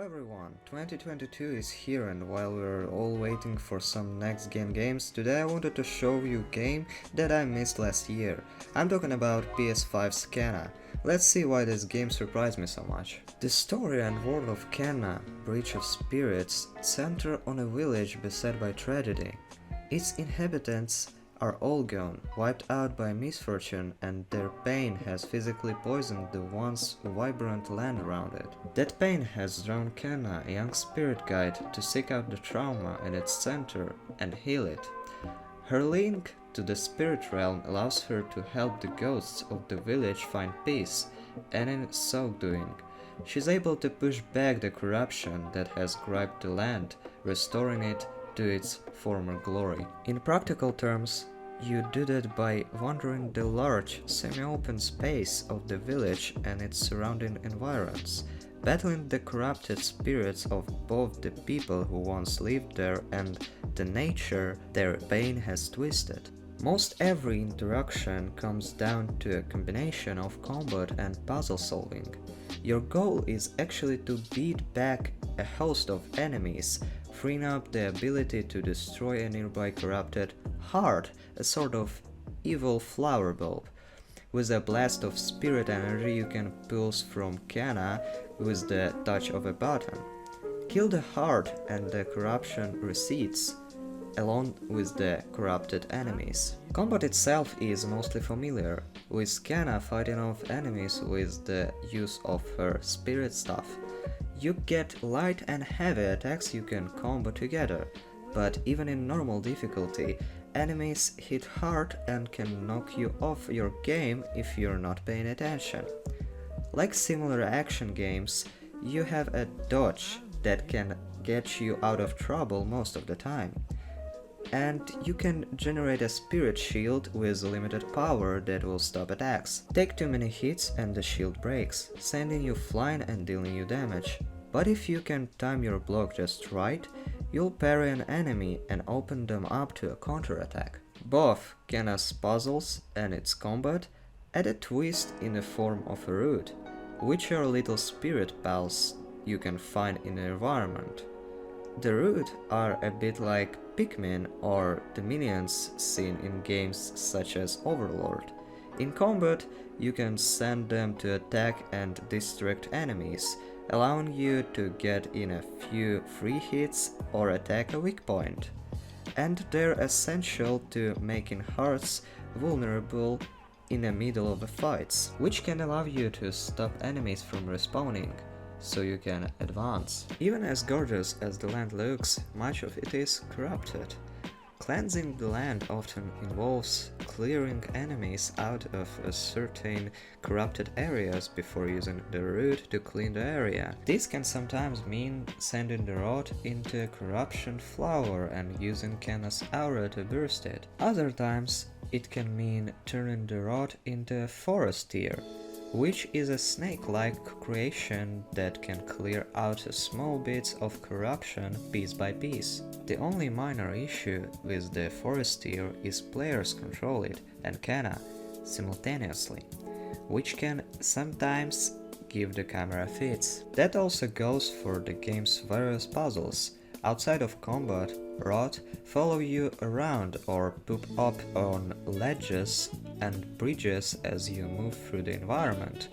everyone, 2022 is here, and while we're all waiting for some next gen games, today I wanted to show you a game that I missed last year. I'm talking about PS5's Kenna. Let's see why this game surprised me so much. The story and world of Kenna, Breach of Spirits, center on a village beset by tragedy. Its inhabitants are all gone, wiped out by misfortune, and their pain has physically poisoned the once vibrant land around it. That pain has drawn Kenna, a young spirit guide, to seek out the trauma in its center and heal it. Her link to the spirit realm allows her to help the ghosts of the village find peace, and in so doing, she's able to push back the corruption that has gripped the land, restoring it to its former glory. In practical terms, you do that by wandering the large, semi-open space of the village and its surrounding environs, battling the corrupted spirits of both the people who once lived there and the nature their pain has twisted. Most every interaction comes down to a combination of combat and puzzle solving. Your goal is actually to beat back a host of enemies, freeing up the ability to destroy a nearby corrupted heart, a sort of evil flower bulb. With a blast of spirit energy you can pulse from Kenna with the touch of a button. Kill the heart and the corruption recedes, along with the corrupted enemies. Combat itself is mostly familiar, with Kenna fighting off enemies with the use of her spirit staff. You get light and heavy attacks you can combo together, but even in normal difficulty, enemies hit hard and can knock you off your game if you're not paying attention. Like similar action games, you have a dodge that can get you out of trouble most of the time. And you can generate a spirit shield with limited power that will stop attacks. Take too many hits and the shield breaks, sending you flying and dealing you damage. But if you can time your block just right, you'll parry an enemy and open them up to a counterattack. Both Kenna's puzzles and its combat add a twist in the form of a root, which are little spirit pals you can find in the environment. The root are a bit like Pikmin or the minions seen in games such as Overlord. In combat, you can send them to attack and distract enemies, allowing you to get in a few free hits or attack a weak point. And they're essential to making hearts vulnerable in the middle of the fights, which can allow you to stop enemies from respawning, so you can advance. Even as gorgeous as the land looks, much of it is corrupted. Cleansing the land often involves clearing enemies out of certain corrupted areas before using the root to clean the area. This can sometimes mean sending the rod into a corruption flower and using Kenna's aura to burst it. Other times, it can mean turning the rod into a forestier, which is a snake-like creation that can clear out small bits of corruption piece by piece. The only minor issue with the forestier is players control it and Kenna simultaneously, which can sometimes give the camera fits. That also goes for the game's various puzzles. Outside of combat, rod follow you around or poop up on ledges and bridges as you move through the environment,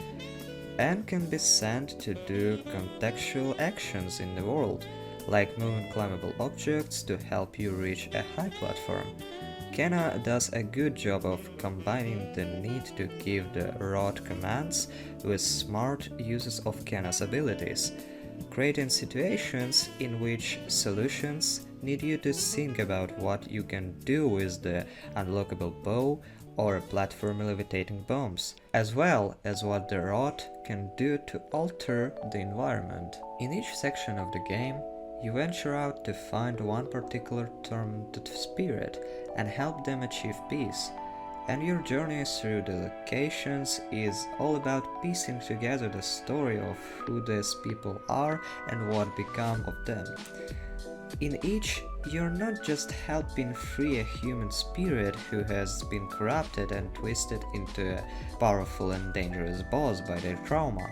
and can be sent to do contextual actions in the world, like moving climbable objects to help you reach a high platform. Kenna does a good job of combining the need to give the rod commands with smart uses of Kenna's abilities, creating situations in which solutions need you to think about what you can do with the unlockable bow or platform levitating bombs, as well as what the rod can do to alter the environment. In each section of the game, you venture out to find one particular tormented spirit and help them achieve peace, and your journey through the locations is all about piecing together the story of who these people are and what become of them. In each, you're not just helping free a human spirit who has been corrupted and twisted into a powerful and dangerous boss by their trauma.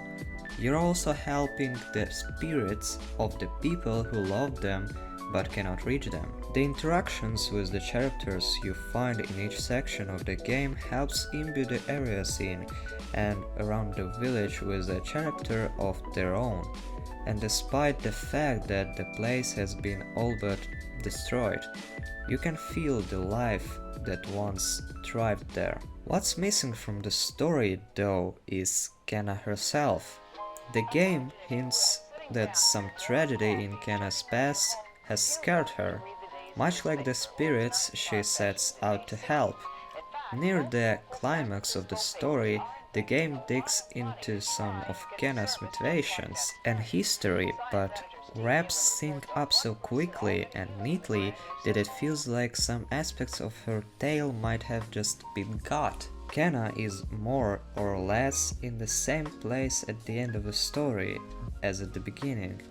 You're also helping the spirits of the people who love them but cannot reach them. The interactions with the characters you find in each section of the game helps imbue the area scene and around the village with a character of their own. And despite the fact that the place has been all but destroyed, you can feel the life that once thrived there. What's missing from the story, though, is Kenna herself. The game hints that some tragedy in Kenna's past has scared her, much like the spirits she sets out to help. Near the climax of the story, the game digs into some of Kenna's motivations and history, but wraps things up so quickly and neatly that it feels like some aspects of her tale might have just been cut. Kenna is more or less in the same place at the end of the story as at the beginning,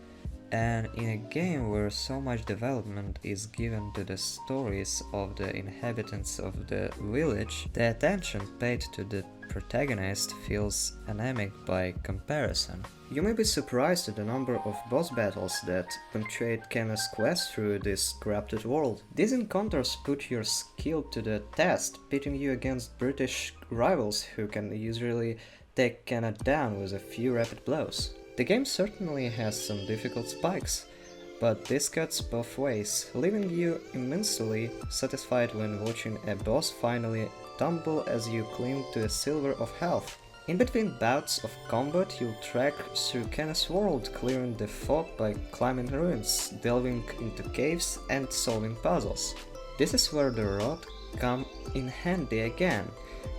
and in a game where so much development is given to the stories of the inhabitants of the village, the attention paid to the protagonist feels anemic by comparison. You may be surprised at the number of boss battles that punctuate Kenna's quest through this corrupted world. These encounters put your skill to the test, pitting you against British rivals who can usually take Kenna down with a few rapid blows. The game certainly has some difficult spikes, but this cuts both ways, leaving you immensely satisfied when watching a boss finally tumble as you cling to a silver of health. In between bouts of combat, you'll trek through Kenna's world, clearing the fog by climbing ruins, delving into caves, and solving puzzles. This is where the rod come in handy again.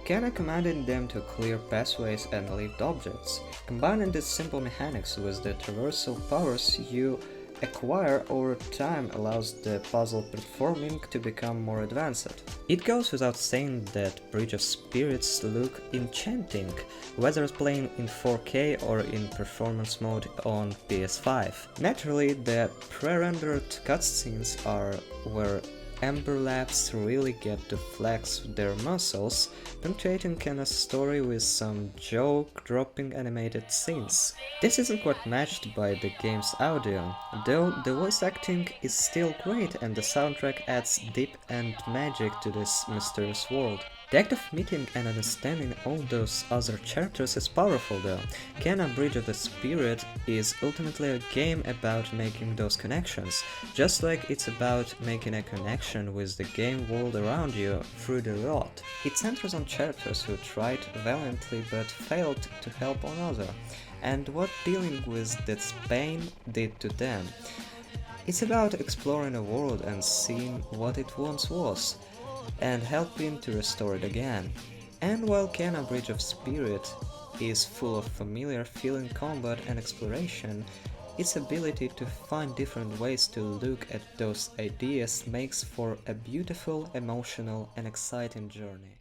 Kenna commanded them to clear pathways and lift objects. Combining these simple mechanics with the traversal powers you acquire over time allows the puzzle performing to become more advanced. It goes without saying that Bridge of Spirits look enchanting, whether playing in 4K or in performance mode on PS5. Naturally, the pre-rendered cutscenes are where Amber Labs really get to flex their muscles, punctuating Kenna's story with some jaw-dropping animated scenes. This isn't quite matched by the game's audio, though the voice acting is still great and the soundtrack adds depth and magic to this mysterious world. The act of meeting and understanding all those other characters is powerful though. Kenna Bridge of the Spirit is ultimately a game about making those connections, just like it's about making a connection with the game world around you through the rod. It centers on characters who tried valiantly but failed to help another, and what dealing with that pain did to them. It's about exploring a world and seeing what it once was, and helping to restore it again. And while Kenna Bridge of Spirit is full of familiar feeling combat and exploration, its ability to find different ways to look at those ideas makes for a beautiful, emotional and exciting journey.